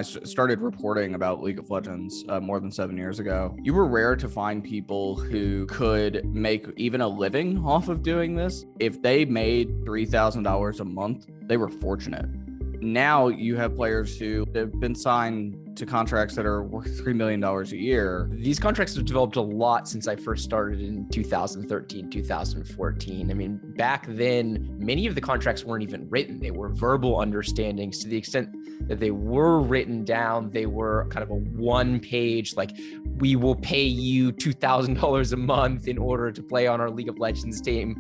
started reporting about League of Legends more than 7 years ago, you were rare to find people who could make even a living off of doing this. If they made $3,000 a month, they were fortunate. Now you have players who have been signed to contracts that are worth $3 million a year. These contracts have developed a lot since I first started in 2013, 2014. I mean, back then, many of the contracts weren't even written. They were verbal understandings. To the extent that they were written down, they were kind of a one-page, like, we will pay you $2,000 a month in order to play on our League of Legends team.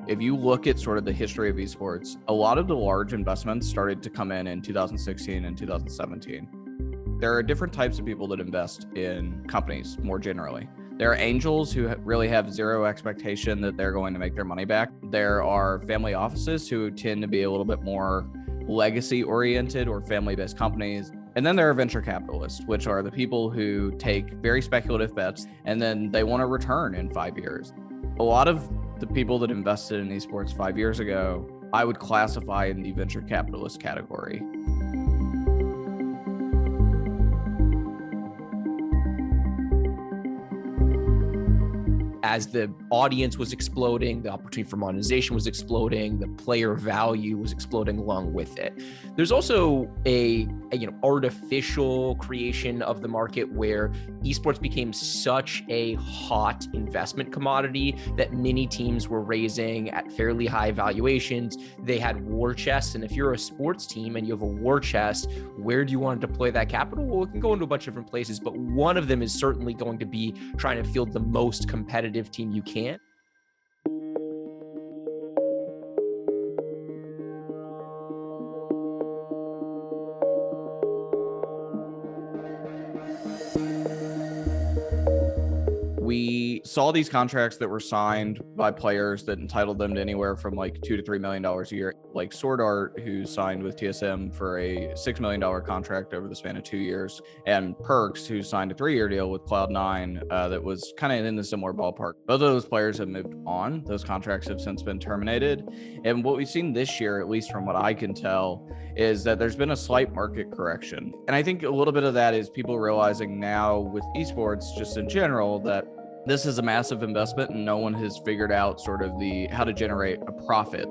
If you look at sort of the history of esports, a lot of the large investments started to come in 2016 and 2017. There are different types of people that invest in companies more generally. There are angels who really have zero expectation that they're going to make their money back. There are family offices who tend to be a little bit more legacy oriented or family-based companies. And then there are venture capitalists, which are the people who take very speculative bets and then they want to return in 5 years. A lot of the people that invested in esports 5 years ago, I would classify in the venture capitalist category. As the audience was exploding, the opportunity for monetization was exploding, the player value was exploding along with it. There's also a artificial creation of the market where esports became such a hot investment commodity that many teams were raising at fairly high valuations. They had war chests, and if you're a sports team and you have a war chest, where do you want to deploy that capital? Well, it can go into a bunch of different places, but one of them is certainly going to be trying to field the most competitive team you can. We saw these contracts that were signed by players that entitled them to anywhere from like $2 to $3 million a year, like Sword Art, who signed with TSM for a $6 million contract over the span of 2 years, and Perks, who signed a 3-year deal with Cloud9 that was kind of in the similar ballpark. Both of those players have moved on. Those contracts have since been terminated. And what we've seen this year, at least from what I can tell, is that there's been a slight market correction. And I think a little bit of that is people realizing now with esports, just in general, that this is a massive investment and no one has figured out sort of how to generate a profit.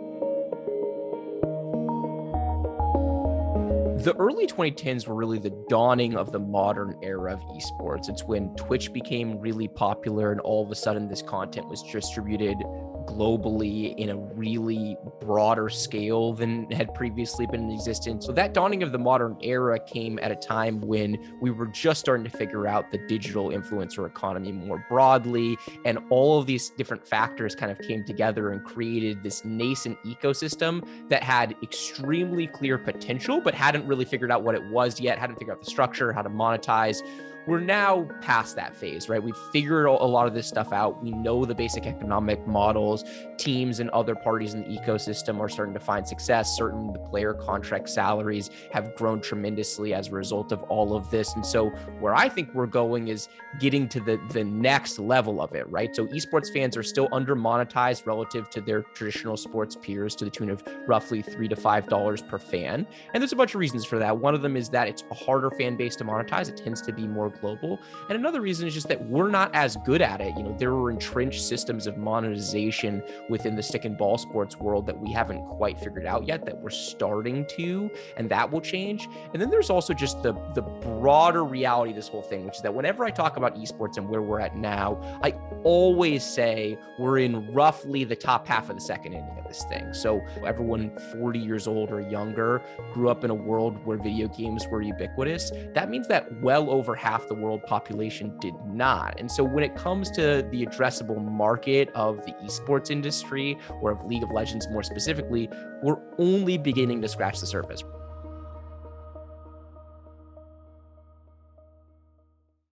The early 2010s were really the dawning of the modern era of esports. It's when Twitch became really popular and all of a sudden this content was distributed globally in a really broader scale than had previously been in existence. So that dawning of the modern era came at a time when we were just starting to figure out the digital influencer economy more broadly, and all of these different factors kind of came together and created this nascent ecosystem that had extremely clear potential, but hadn't really figured out what it was yet, hadn't figured out the structure, how to monetize. We're now past that phase, right? We've figured a lot of this stuff out. We know the basic economic models. Teams and other parties in the ecosystem are starting to find success. Certain the player contract salaries have grown tremendously as a result of all of this. And so where I think we're going is getting to the next level of it, right? So esports fans are still under monetized relative to their traditional sports peers to the tune of roughly $3 to $5 per fan. And there's a bunch of reasons for that. One of them is that it's a harder fan base to monetize. It tends to be more global. And another reason is just that we're not as good at it. There are entrenched systems of monetization within the stick and ball sports world that we haven't quite figured out yet, that we're starting to, and that will change. And then there's also just the broader reality of this whole thing, which is that whenever I talk about esports and where we're at now, I always say we're in roughly the top half of the second inning of this thing. So everyone 40 years old or younger grew up in a world where video games were ubiquitous. That means that well over half the world population did not. And so when it comes to the addressable market of the esports industry, or of League of Legends more specifically, we're only beginning to scratch the surface.